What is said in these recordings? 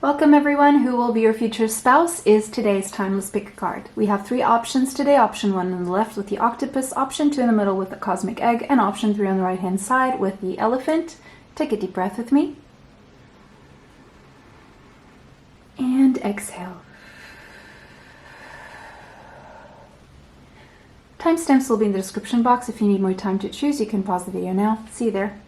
Welcome everyone. Who will be your future spouse is today's timeless pick a card. We have 3 options today. Option 1 on the left with the octopus, option 2 in the middle with the cosmic egg, and option 3 on the right hand side with the elephant. Take a deep breath with me. And exhale. Timestamps will be in the description box. If you need more time to choose, you can pause the video now. See you there.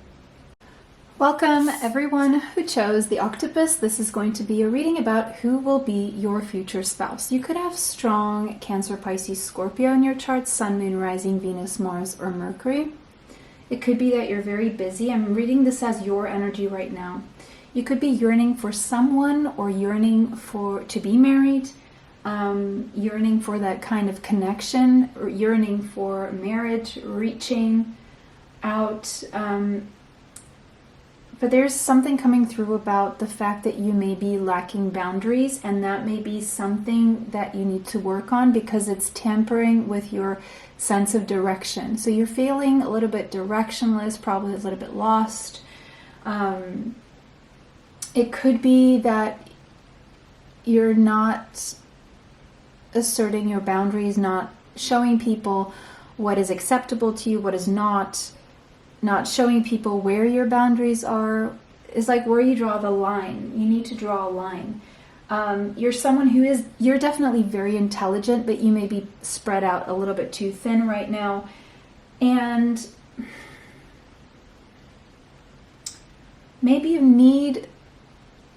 Welcome everyone who chose the octopus. This is going to be a reading about who will be your future spouse. You could have strong Cancer, Pisces, Scorpio in your chart, Sun, Moon, Rising, Venus, Mars, or Mercury. It could be that you're very busy. I'm reading this as your energy right now. You could be yearning for someone or yearning to be married, yearning for that kind of connection, or yearning for marriage, reaching out. But there's something coming through about the fact that you may be lacking boundaries, and that may be something that you need to work on because it's tampering with your sense of direction. So you're feeling a little bit directionless, probably a little bit lost. It could be that you're not asserting your boundaries, not showing people what is acceptable to you, what is not showing people where your boundaries are. Is like where you draw the line. You need to draw a line. You're someone you're definitely very intelligent, but you may be spread out a little bit too thin right now. And maybe you need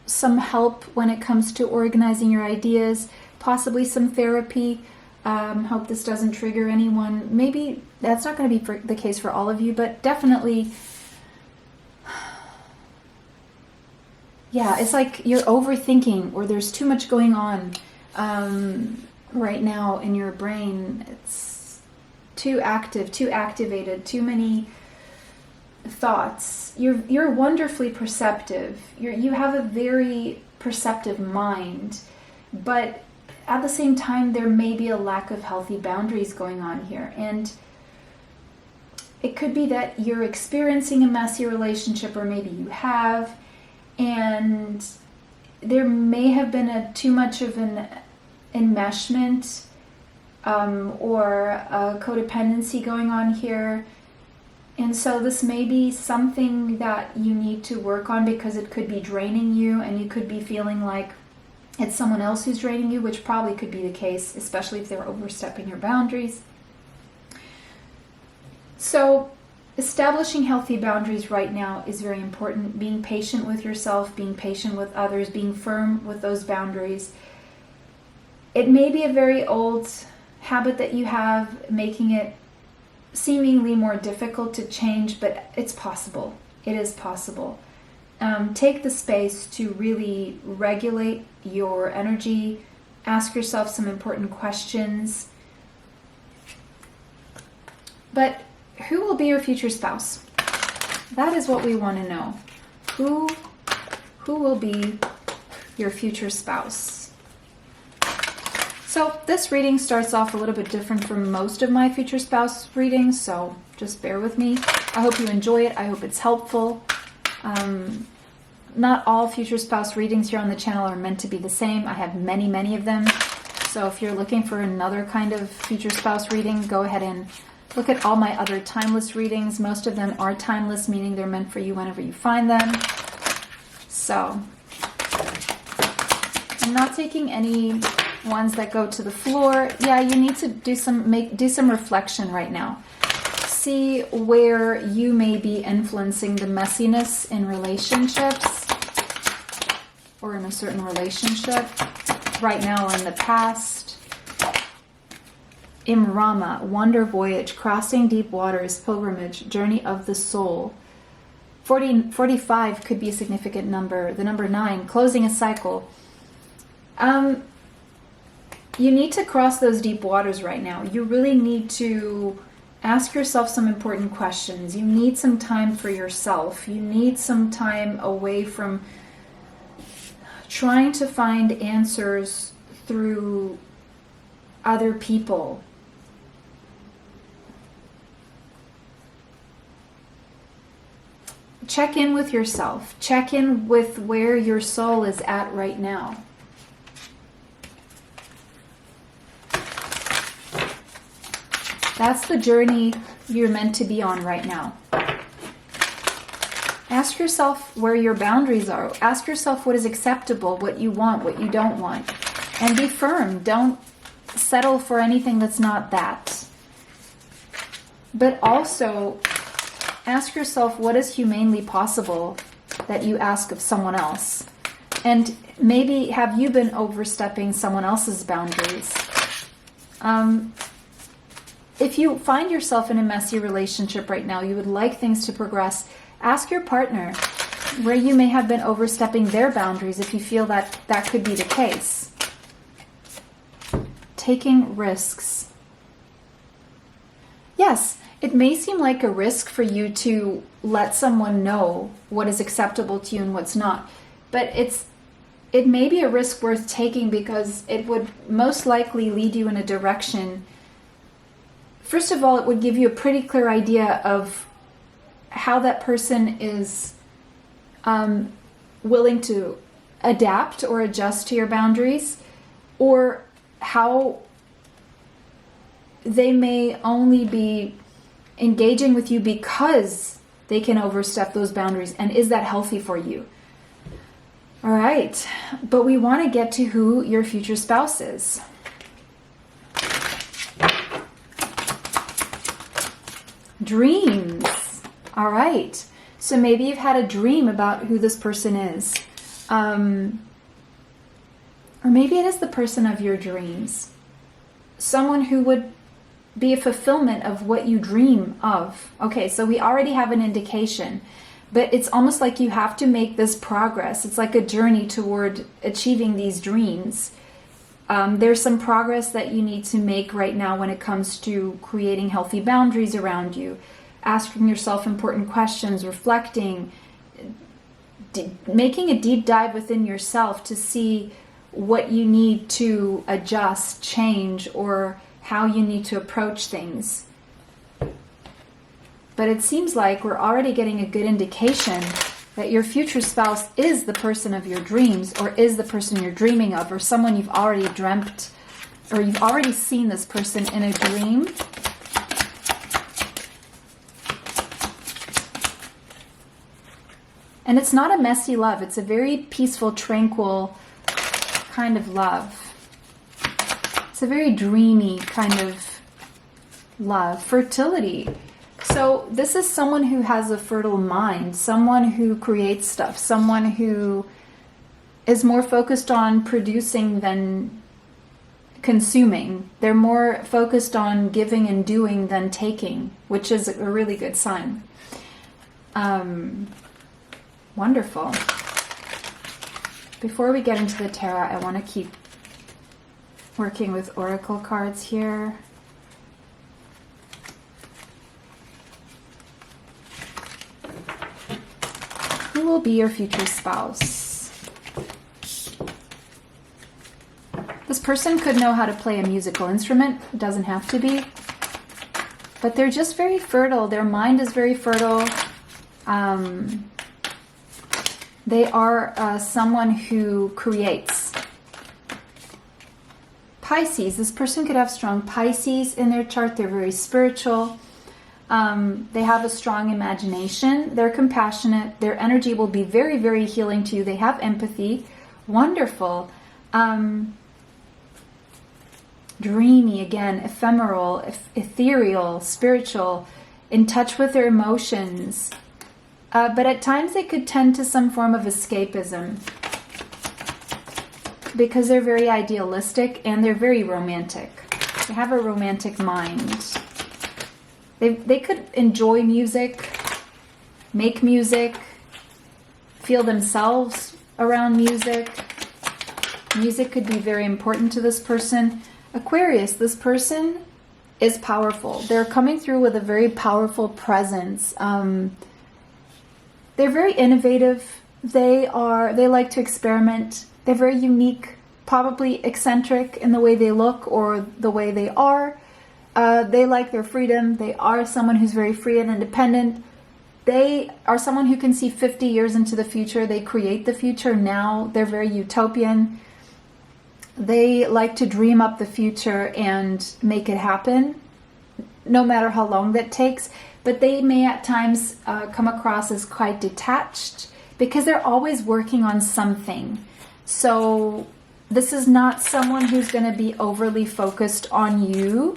some help when it comes to organizing your ideas, possibly some therapy. Hope this doesn't trigger anyone. Maybe that's not going to be the case for all of you, but definitely, yeah, it's like you're overthinking, or there's too much going on right now in your brain. It's too active, too activated, too many thoughts. You're wonderfully perceptive. You have a very perceptive mind, but at the same time, there may be a lack of healthy boundaries going on here. And it could be that you're experiencing a messy relationship, or maybe you have, and there may have been too much of an enmeshment or a codependency going on here. And so this may be something that you need to work on, because it could be draining you, and you could be feeling like it's someone else who's draining you, which probably could be the case, especially if they're overstepping your boundaries. So establishing healthy boundaries right now is very important. Being patient with yourself, being patient with others, being firm with those boundaries. It may be a very old habit that you have, making it seemingly more difficult to change, but it's possible. It is possible. Take the space to really regulate your energy. Ask yourself some important questions. But who will be your future spouse? That is what we want to know. Who will be your future spouse? So this reading starts off a little bit different from most of my future spouse readings, so just bear with me. I hope you enjoy it. I hope it's helpful. Not all future spouse readings here on the channel are meant to be the same. I have many of them. So if you're looking for another kind of future spouse reading, go ahead and look at all my other timeless readings. Most of them are timeless, meaning they're meant for you whenever you find them. So I'm not taking any ones that go to the floor. Yeah, you need to do some reflection right now. See where you may be influencing the messiness in relationships, or in a certain relationship right now or in the past. Imrama, wonder voyage, crossing deep waters, pilgrimage, journey of the soul. 45 could be a significant number. The number 9, closing a cycle. You need to cross those deep waters right now. You really need to ask yourself some important questions. You need some time for yourself. You need some time away from trying to find answers through other people. check in with yourself. Check in with where your soul is at right now. That's the journey you're meant to be on right now. Ask yourself where your boundaries are. Ask yourself what is acceptable, what you want, what you don't want. And be firm. Don't settle for anything that's not that. But also, ask yourself what is humanely possible that you ask of someone else. And maybe have you been overstepping someone else's boundaries? If you find yourself in a messy relationship right now, you would like things to progress, ask your partner where you may have been overstepping their boundaries if you feel that that could be the case. Taking risks. Yes, it may seem like a risk for you to let someone know what is acceptable to you and what's not, but it may be a risk worth taking because it would most likely lead you in a direction. First of all, it would give you a pretty clear idea of how that person is willing to adapt or adjust to your boundaries, or how they may only be engaging with you because they can overstep those boundaries. And is that healthy for you? All right. But we want to get to who your future spouse is. Dreams. All right. So maybe you've had a dream about who this person is. Or maybe it is the person of your dreams. Someone who would be a fulfillment of what you dream of. Okay, so we already have an indication. But it's almost like you have to make this progress. It's like a journey toward achieving these dreams. There's some progress that you need to make right now when it comes to creating healthy boundaries around you, asking yourself important questions, reflecting, making a deep dive within yourself to see what you need to adjust, change, or how you need to approach things. But it seems like we're already getting a good indication that your future spouse is the person of your dreams, or is the person you're dreaming of, or someone you've already dreamt, or you've already seen this person in a dream. And it's not a messy love. It's a very peaceful, tranquil kind of love. It's a very dreamy kind of love. Fertility. So this is someone who has a fertile mind, someone who creates stuff, someone who is more focused on producing than consuming. They're more focused on giving and doing than taking, which is a really good sign. Wonderful. Before we get into the tarot, I want to keep working with oracle cards here. Who will be your future spouse? This person could know how to play a musical instrument. It doesn't have to be. But they're just very fertile. Their mind is very fertile. They are someone who creates. Pisces. This person could have strong Pisces in their chart. They're very spiritual. They have a strong imagination. They're compassionate. Their energy will be very, very healing to you. They have empathy. Wonderful. Dreamy, again, ephemeral, ethereal, spiritual, in touch with their emotions. But at times they could tend to some form of escapism because they're very idealistic and they're very romantic. They have a romantic mind. They could enjoy music, make music, feel themselves around music. Music could be very important to this person. Aquarius, this person is powerful. They're coming through with a very powerful presence. They're very innovative. They like to experiment. They're very unique, probably eccentric in the way they look or the way they are. They like their freedom. They are someone who's very free and independent. They are someone who can see 50 years into the future. They create the future now. They're very utopian. They like to dream up the future and make it happen, no matter how long that takes. But they may at times come across as quite detached because they're always working on something. So this is not someone who's going to be overly focused on you,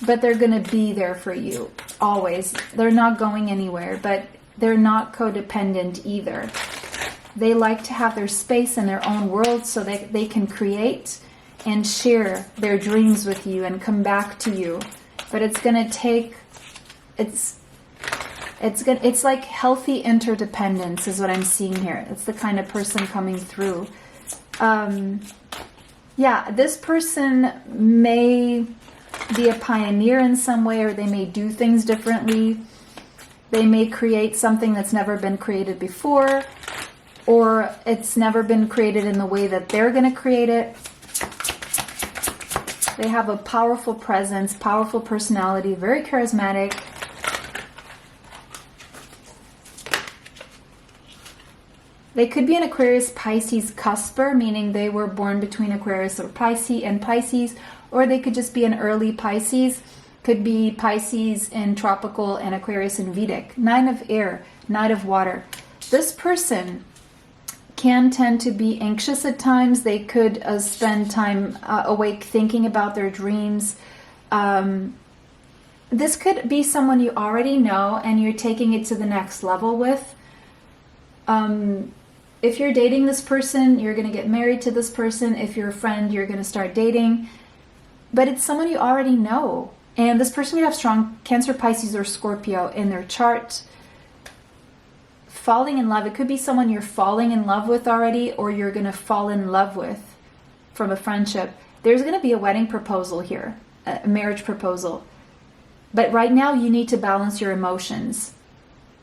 but they're going to be there for you always. They're not going anywhere, but they're not codependent either. They like to have their space in their own world so that they can create and share their dreams with you and come back to you. But it's going to take, it's like healthy interdependence is what I'm seeing here. It's the kind of person coming through. Yeah, this person may be a pioneer in some way, or they may do things differently. They may create something that's never been created before, or it's never been created in the way that they're going to create it. They have a powerful presence, powerful personality, very charismatic. They could be an Aquarius Pisces cusper, meaning they were born between Aquarius or Pisces, or they could just be an early Pisces. Could be Pisces in tropical and Aquarius in Vedic. 9 of air, 9 of water. This person can tend to be anxious at times. They could spend time awake thinking about their dreams. This could be someone you already know and you're taking it to the next level with. If you're dating this person, you're going to get married to this person. If you're a friend, you're going to start dating. But it's someone you already know. And this person could have strong Cancer, Pisces, or Scorpio in their chart. Falling in love. It could be someone you're falling in love with already, or you're going to fall in love with from a friendship. There's going to be a wedding proposal here, a marriage proposal. But right now you need to balance your emotions.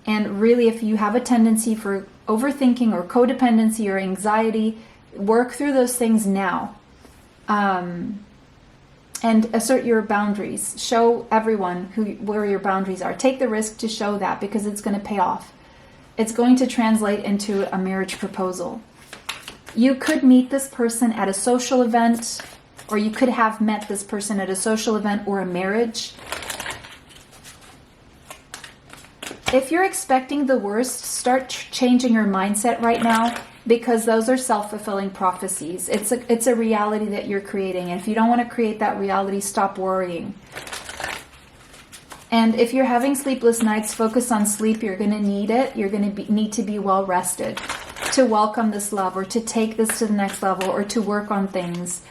And really, if you have a tendency for overthinking or codependency or anxiety, work through those things now. And assert your boundaries. Show everyone where your boundaries are. Take the risk to show that, because it's going to pay off. It's going to translate into a marriage proposal. You could meet this person at a social event, or you could have met this person at a social event or a marriage. If you're expecting the worst, start changing your mindset right now, because those are self-fulfilling prophecies. It's a reality that you're creating. And if you don't want to create that reality, stop worrying. And if you're having sleepless nights, focus on sleep. You're going to need it. You're going to need to be well rested to welcome this love, or to take this to the next level, or to work on things.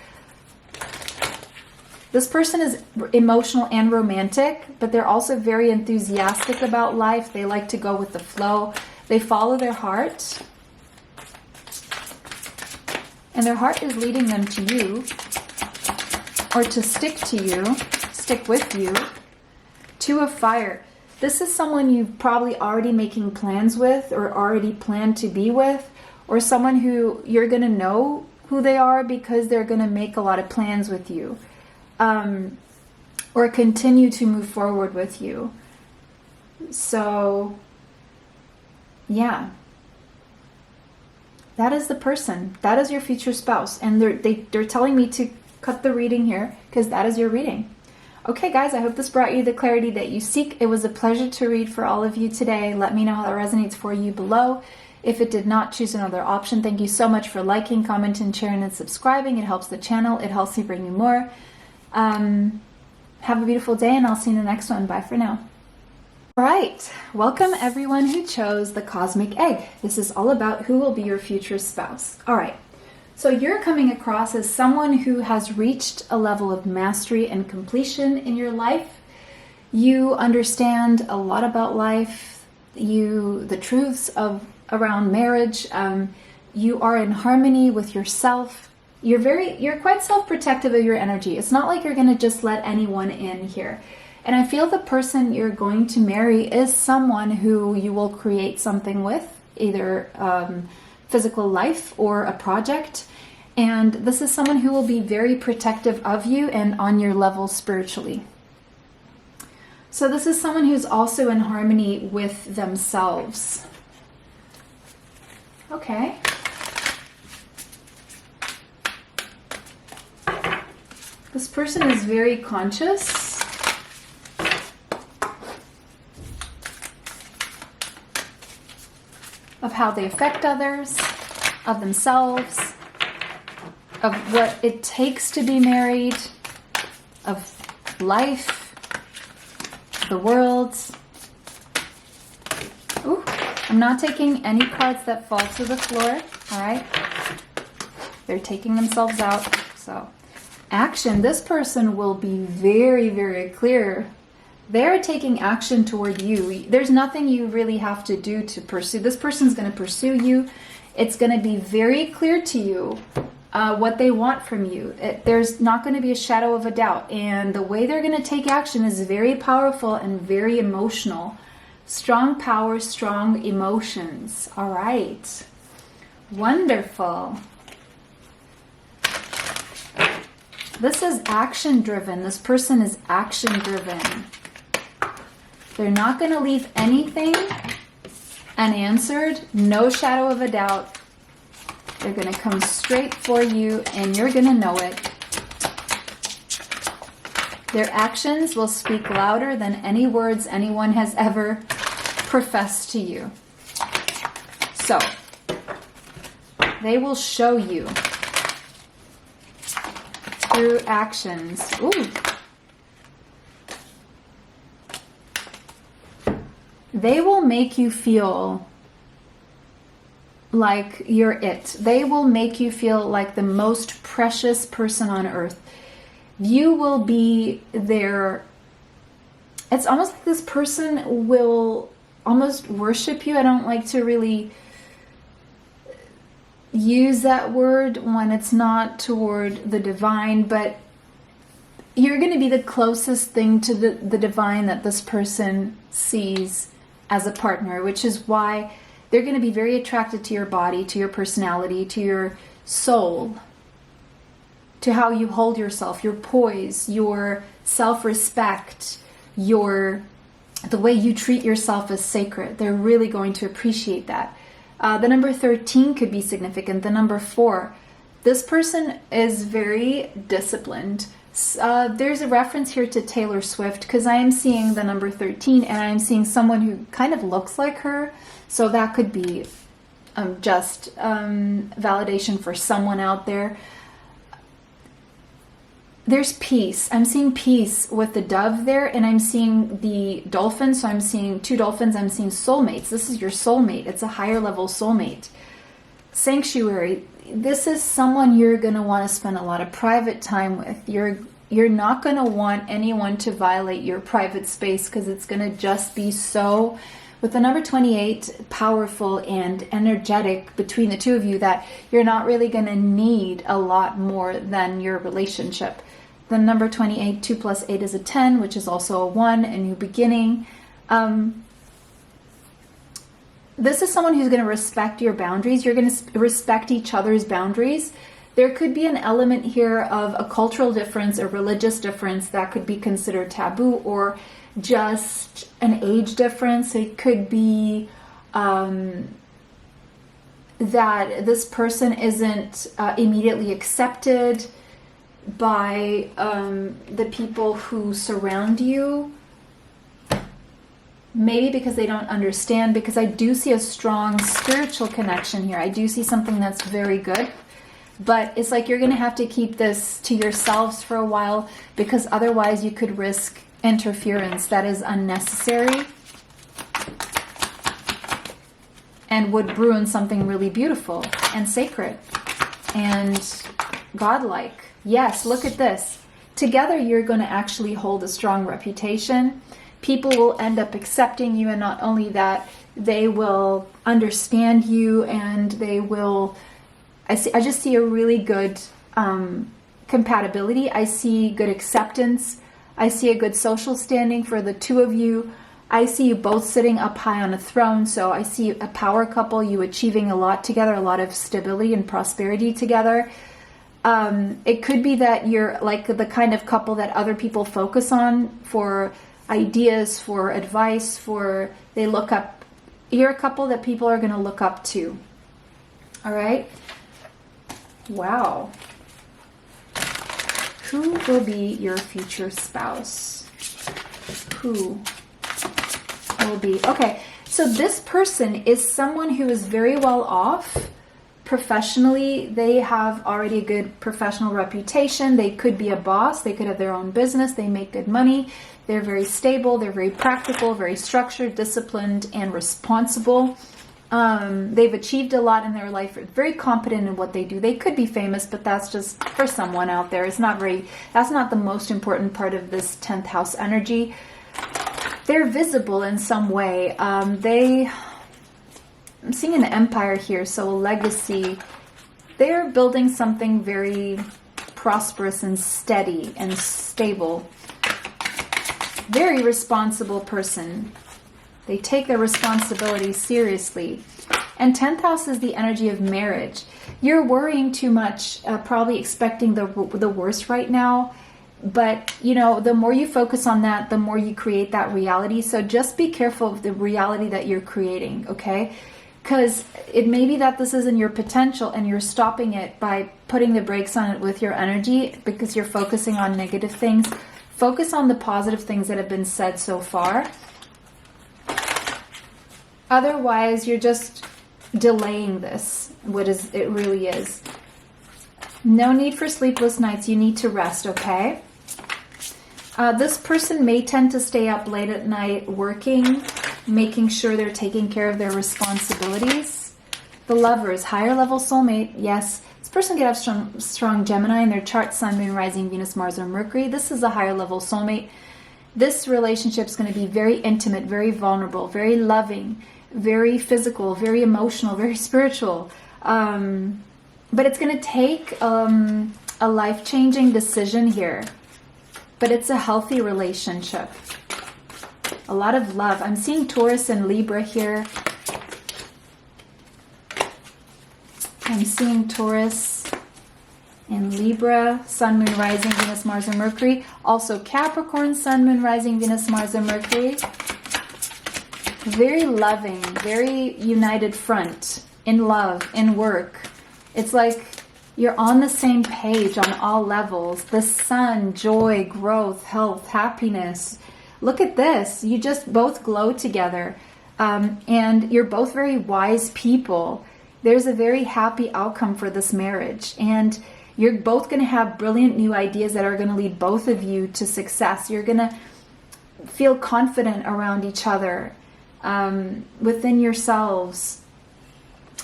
This person is emotional and romantic, but they're also very enthusiastic about life. They like to go with the flow. They follow their heart. And their heart is leading them to you, or to stick to you, stick with you. 2 of fire. This is someone you're probably already making plans with, or already planned to be with, or someone who you're going to know who they are because they're going to make a lot of plans with you, or continue to move forward with you. So, yeah. That is the person. That is your future spouse. And they're telling me to cut the reading here, because that is your reading. Okay, guys, I hope this brought you the clarity that you seek. It was a pleasure to read for all of you today. Let me know how that resonates for you below. If it did not, choose another option. Thank you so much for liking, commenting, sharing, and subscribing. It helps the channel. It helps me bring you more. Have a beautiful day, and I'll see you in the next one. Bye for now. All right, welcome everyone who chose the Cosmic Egg. This is all about who will be your future spouse. All right, so you're coming across as someone who has reached a level of mastery and completion in your life. You understand a lot about life, the truths around marriage. You are in harmony with yourself. You're quite self-protective of your energy. It's not like you're going to just let anyone in here. And I feel the person you're going to marry is someone who you will create something with, either physical life or a project. And this is someone who will be very protective of you and on your level spiritually. So this is someone who's also in harmony with themselves. Okay. This person is very conscious of how they affect others, of themselves, of what it takes to be married, of life, the world. Ooh, I'm not taking any cards that fall to the floor, all right? They're taking themselves out, so. Action, this person will be very, very clear. They're taking action toward you. There's nothing you really have to do to pursue. This person's going to pursue you. It's going to be very clear to you what they want from you. There's not going to be a shadow of a doubt. And the way they're going to take action is very powerful and very emotional. Strong power, strong emotions. All right. Wonderful. This is action driven. This person is action driven. They're not going to leave anything unanswered. No shadow of a doubt. They're going to come straight for you and you're going to know it. Their actions will speak louder than any words anyone has ever professed to you. So, they will show you through actions. Ooh. They will make you feel like you're it. They will make you feel like the most precious person on earth. You will be their... It's almost like this person will almost worship you. I don't like to really use that word when it's not toward the divine, but you're going to be the closest thing to the divine that this person sees as a partner, which is why they're going to be very attracted to your body, to your personality, to your soul, to how you hold yourself, your poise, your self-respect, the way you treat yourself as sacred. They're really going to appreciate that. The number 13 could be significant. The number 4. This person is very disciplined. There's a reference here to Taylor Swift because I am seeing the number 13 and I'm seeing someone who kind of looks like her. So that could be just validation for someone out there. There's peace. I'm seeing peace with the dove there, and I'm seeing the dolphin. So I'm seeing 2 dolphins. I'm seeing soulmates. This is your soulmate. It's a higher level soulmate. Sanctuary. This is someone you're going to want to spend a lot of private time with. You're not going to want anyone to violate your private space because it's going to just be so, with the number 28, powerful and energetic between the two of you that you're not really going to need a lot more than your relationship. The number 28, 2 plus 8 is a 10, which is also a 1, a new beginning. This is someone who's going to respect your boundaries. You're going to respect each other's boundaries. There could be an element here of a cultural difference, a religious difference that could be considered taboo, or just an age difference. It could be that this person isn't immediately accepted by the people who surround you. Maybe because they don't understand, because I do see a strong spiritual connection here. I do see something that's very good. But it's like you're going to have to keep this to yourselves for a while, because otherwise you could risk interference that is unnecessary and would ruin something really beautiful and sacred and godlike. Yes, look at this. Together you're going to actually hold a strong reputation. People will end up accepting you, and not only that, they will understand you, and they will... I just see a really good compatibility. I see good acceptance. I see a good social standing for the two of you. I see you both sitting up high on a throne. So I see a power couple, you achieving a lot together, a lot of stability and prosperity together. It could be that you're like the kind of couple that other people focus on for, ideas, for advice, they look up. You're a couple that people are going to look up to. All right? Wow. Who will be your future spouse? Who will be? Okay, so this person is someone who is very well off professionally. They have already a good professional reputation. They could be a boss. They could have their own business. They make good money. They're very stable. They're very practical, very structured, disciplined, and responsible. They've achieved a lot in their life. Very competent in what they do. They could be famous, but that's just for someone out there. That's not the most important part of this 10th house energy. They're visible in some way. I'm seeing an empire here, so a legacy. They're building something very prosperous and steady and stable. Very responsible person. They take their responsibility seriously. And 10th house is the energy of marriage. You're worrying too much, probably expecting the worst right now. But, you know, the more you focus on that, the more you create that reality. So just be careful of the reality that you're creating, okay? Because it may be that this isn't your potential and you're stopping it by putting the brakes on it with your energy because you're focusing on negative things. Focus on the positive things that have been said so far. Otherwise, you're just delaying this, it really is. No need for sleepless nights. You need to rest, okay? This person may tend to stay up late at night working, making sure they're taking care of their responsibilities. The Lovers, higher level soulmate, yes. This person could have strong Gemini in their chart, Sun, Moon, Rising, Venus, Mars, or Mercury. This is a higher level soulmate. This relationship is going to be very intimate, very vulnerable, very loving, very physical, very emotional, very spiritual. But it's going to take a life-changing decision here. But it's a healthy relationship. A lot of love. I'm seeing Taurus and Libra here. I'm seeing Taurus and Libra, Sun, Moon, Rising, Venus, Mars, and Mercury. Also Capricorn, Sun, Moon, Rising, Venus, Mars, and Mercury. Very loving, very united front, in love, in work. It's like you're on the same page on all levels. The sun, joy, growth, health, happiness. Look at this. You just both glow together. And you're both very wise people. There's a very happy outcome for this marriage. And you're both going to have brilliant new ideas that are going to lead both of you to success. You're going to feel confident around each other, within yourselves,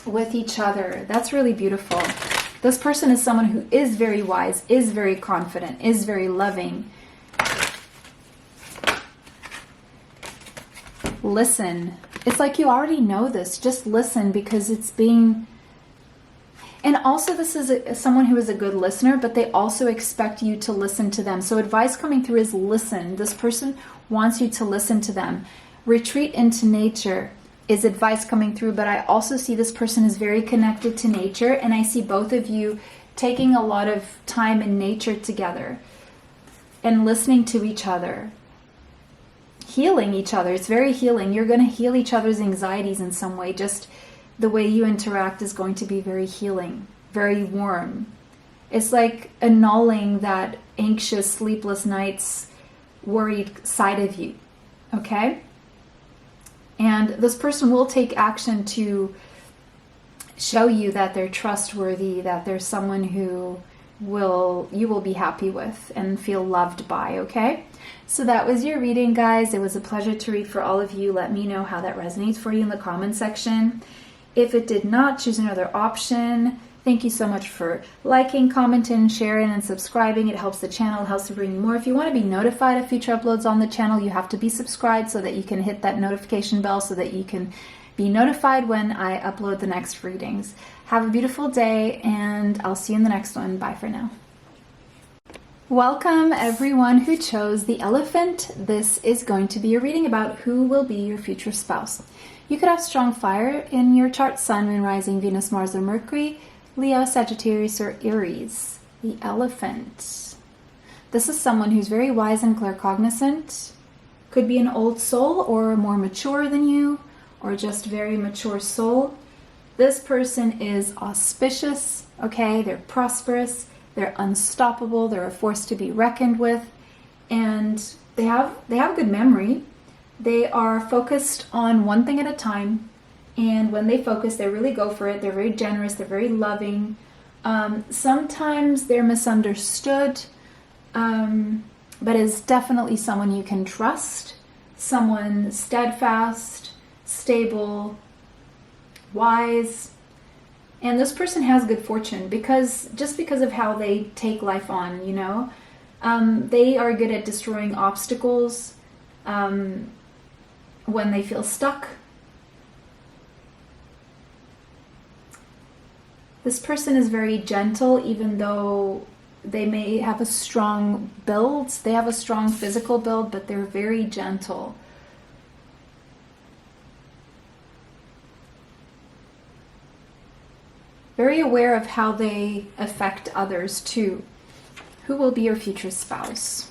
with each other. That's really beautiful. This person is someone who is very wise, is very confident, is very loving. Listen. It's like you already know this. Just listen, because it's being... And also this is someone who is a good listener, but they also expect you to listen to them. So advice coming through is listen. This person wants you to listen to them. Retreat into nature is advice coming through, but I also see this person is very connected to nature, and I see both of you taking a lot of time in nature together and listening to each other, healing each other. It's very healing. You're going to heal each other's anxieties in some way. Just the way you interact is going to be very healing, very warm. It's like annulling that anxious, sleepless nights, worried side of you, okay? And this person will take action to show you that they're trustworthy, that they're someone who you will be happy with and feel loved by, okay? So that was your reading, guys. It was a pleasure to read for all of you. Let me know how that resonates for you in the comment section. If it did not, choose another option. Thank you so much for liking, commenting, sharing, and subscribing. It helps the channel, it helps to bring you more. If you want to be notified of future uploads on the channel, you have to be subscribed so that you can hit that notification bell so that you can be notified when I upload the next readings. Have a beautiful day, and I'll see you in the next one. Bye for now. Welcome everyone who chose the elephant. This is going to be a reading about who will be your future spouse. You could have strong fire in your chart, Sun, Moon, Rising, Venus, Mars, or Mercury, Leo, Sagittarius, or Aries. The elephant. This is someone who's very wise and claircognizant, Could be an old soul or more mature than you, or just very mature soul. This person is auspicious, okay? They're prosperous, they're unstoppable, they're a force to be reckoned with, and they have good memory. They are focused on one thing at a time, and when they focus, they really go for it. They're very generous, they're very loving. Sometimes they're misunderstood, but is definitely someone you can trust, someone steadfast, stable, wise. And this person has good fortune because of how they take life on, you know. They are good at destroying obstacles when they feel stuck. This person is very gentle, even though they may have a strong build. They have a strong physical build, but they're very gentle. Very aware of how they affect others too. Who will be your future spouse?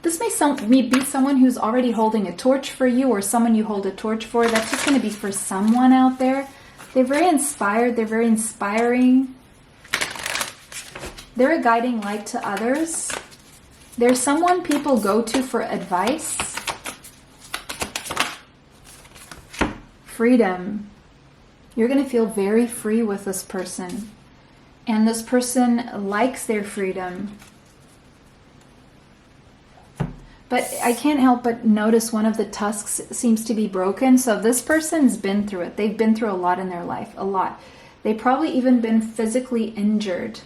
This may be someone who's already holding a torch for you, or someone you hold a torch for. That's just going to be for someone out there. They're very inspired. They're very inspiring. They're a guiding light to others. They're someone people go to for advice. Freedom. You're going to feel very free with this person. And this person likes their freedom. But I can't help but notice one of the tusks seems to be broken. So this person's been through it. They've been through a lot in their life. A lot. They've probably even been physically injured.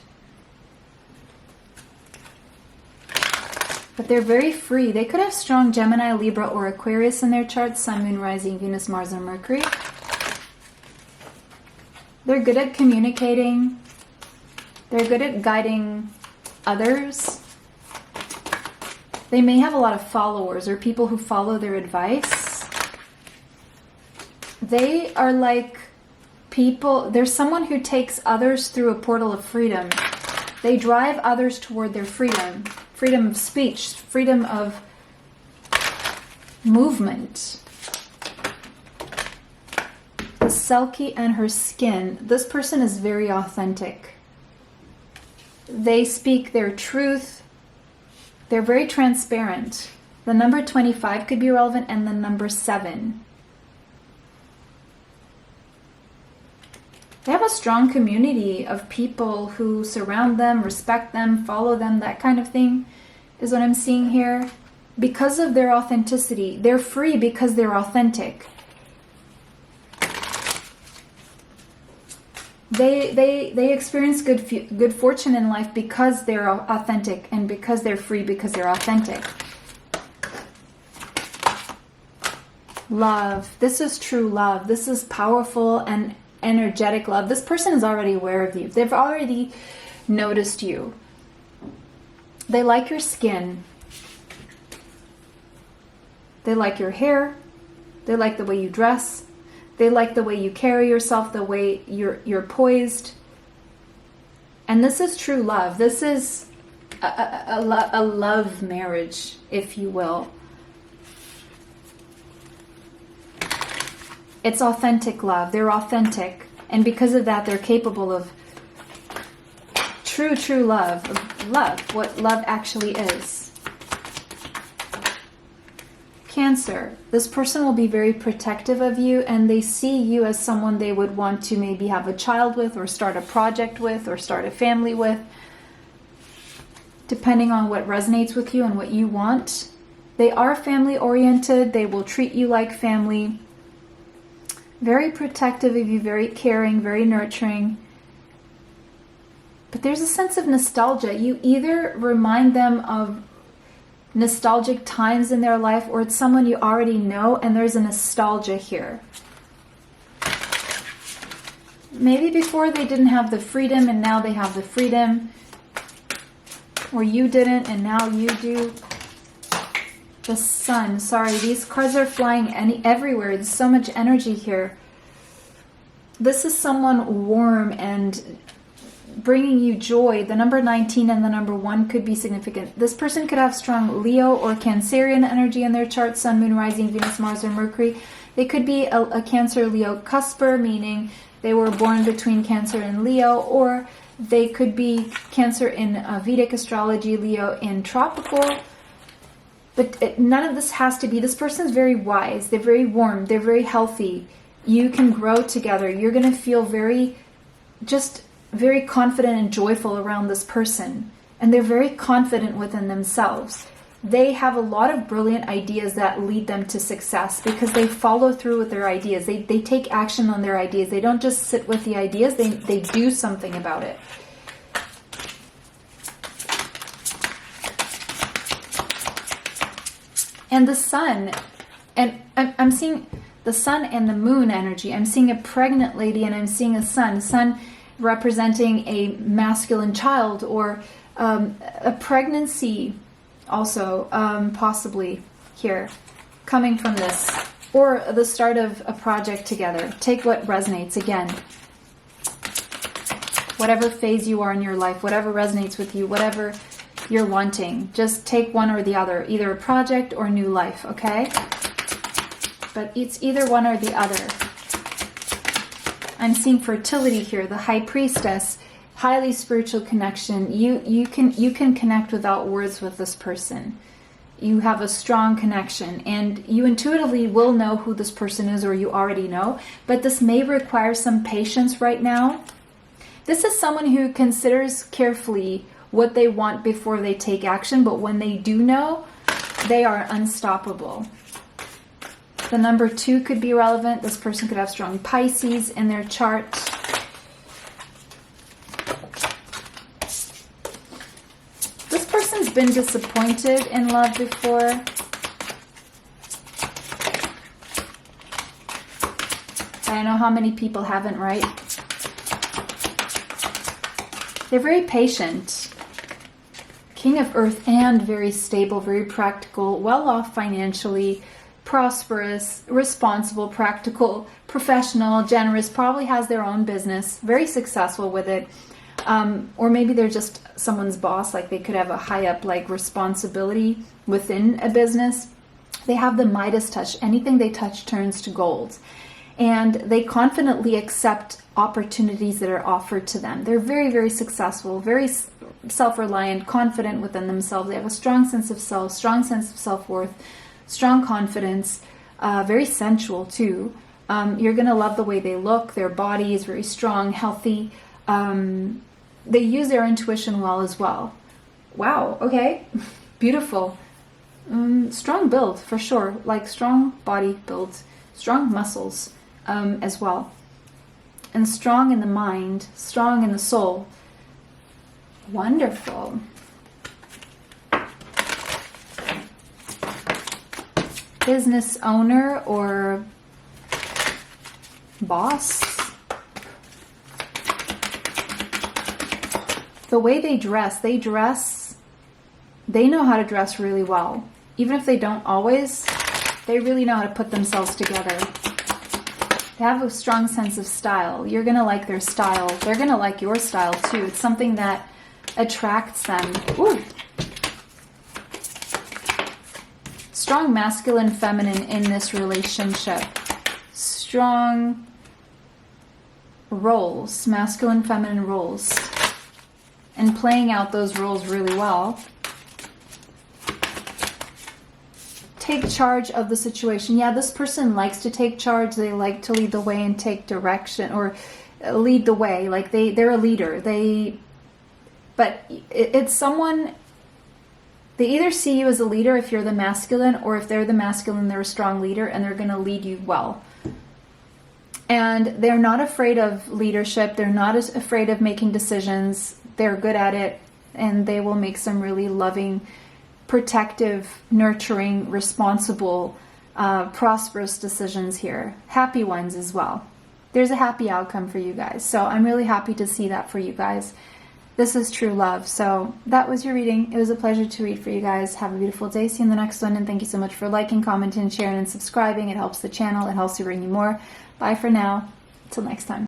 But they're very free. They could have strong Gemini, Libra, or Aquarius in their charts. Sun, Moon, Rising, Venus, Mars, and Mercury. They're good at communicating. They're good at guiding others. They may have a lot of followers or people who follow their advice. They are like people, there's someone who takes others through a portal of freedom. They drive others toward their freedom. Freedom of speech, freedom of movement. The Selkie and her skin. This person is very authentic. They speak their truth. They're very transparent. The number 25 could be relevant, and the number 7. They have a strong community of people who surround them, respect them, follow them, that kind of thing is what I'm seeing here. Because of their authenticity. They're free because they're authentic. They experience good fortune in life because they're authentic, and because they're free because they're authentic. Love. This is true love. This is powerful and energetic love. This person is already aware of you. They've already noticed you. They like your skin. They like your hair. They like the way you dress. They like the way you carry yourself, the way you're poised. And this is true love. This is a love marriage, if you will. It's authentic love. They're authentic. And because of that, they're capable of true love. Of love, what love actually is. Cancer. This person will be very protective of you, and they see you as someone they would want to maybe have a child with, or start a project with, or start a family with, depending on what resonates with you and what you want. They are family oriented. They will treat you like family. Very protective of you, very caring, very nurturing. But there's a sense of nostalgia. You either remind them of nostalgic times in their life, or it's someone you already know, and there's a nostalgia here. Maybe before they didn't have the freedom, and now they have the freedom. Or you didn't, and now you do. The Sun. Sorry, these cards are flying everywhere. There's so much energy here. This is someone warm and bringing you joy. The number 19 and the number 1 could be significant. This person could have strong Leo or Cancerian energy in their chart, Sun, Moon, Rising, Venus, Mars, or Mercury. They could be a Cancer Leo cusper, meaning they were born between Cancer and Leo, or they could be Cancer in Vedic astrology, Leo in tropical. But none of this has to be. This person's very wise. They're very warm. They're very healthy. You can grow together. You're going to feel very confident and joyful around this person. And they're very confident within themselves. They have a lot of brilliant ideas that lead them to success because they follow through with their ideas. They take action on their ideas. They don't just sit with the ideas. They do something about it. And the sun, and I'm seeing the sun and the moon energy. I'm seeing a pregnant lady and I'm seeing a sun representing a masculine child, or a pregnancy also, possibly here, coming from this, or the start of a project together. Take what resonates. Again, whatever phase you are in your life, whatever resonates with you, whatever you're wanting, just take one or the other, either a project or new life, okay? But it's either one or the other. I'm seeing fertility here, the High Priestess, highly spiritual connection. You can connect without words with this person. You have a strong connection, and you intuitively will know who this person is, or you already know, but this may require some patience right now. This is someone who considers carefully what they want before they take action, but when they do know, they are unstoppable. The number 2 could be relevant. This person could have strong Pisces in their chart. This person's been disappointed in love before. I don't know how many people haven't, right? They're very patient. King of Earth, and very stable, very practical, well off financially, prosperous, responsible, practical, professional, generous, probably has their own business, very successful with it. Or maybe they're just someone's boss, like they could have a high up like responsibility within a business. They have the Midas touch. Anything they touch turns to gold. And they confidently accept opportunities that are offered to them. They're very, very successful, very self-reliant, confident within themselves. They have a strong sense of self, strong sense of self-worth, strong confidence, very sensual too. You're going to love the way they look. Their body is very strong, healthy. They use their intuition well as well. Wow, okay. Beautiful. Strong build for sure, like strong body build, strong muscles as well. And strong in the mind, strong in the soul. Wonderful. Business owner or boss. The way they dress, they know how to dress really well. Even if they don't always, they really know how to put themselves together. They have a strong sense of style. You're going to like their style. They're going to like your style too. It's something that attracts them. Ooh. Strong masculine, feminine in this relationship. Strong roles, masculine, feminine roles. And playing out those roles really well. Take charge of the situation. Yeah, this person likes to take charge. They like to lead the way and take direction, or lead the way. Like they're a leader. But it's someone, they either see you as a leader if you're the masculine, or if they're the masculine, they're a strong leader and they're going to lead you well. And they're not afraid of leadership. They're not as afraid of making decisions. They're good at it, and they will make some really loving, protective, nurturing, responsible, prosperous decisions here. Happy ones as well. There's a happy outcome for you guys. So I'm really happy to see that for you guys. This is true love. So that was your reading. It was a pleasure to read for you guys. Have a beautiful day. See you in the next one. And thank you so much for liking, commenting, sharing, and subscribing. It helps the channel. It helps to bring you more. Bye for now. Till next time.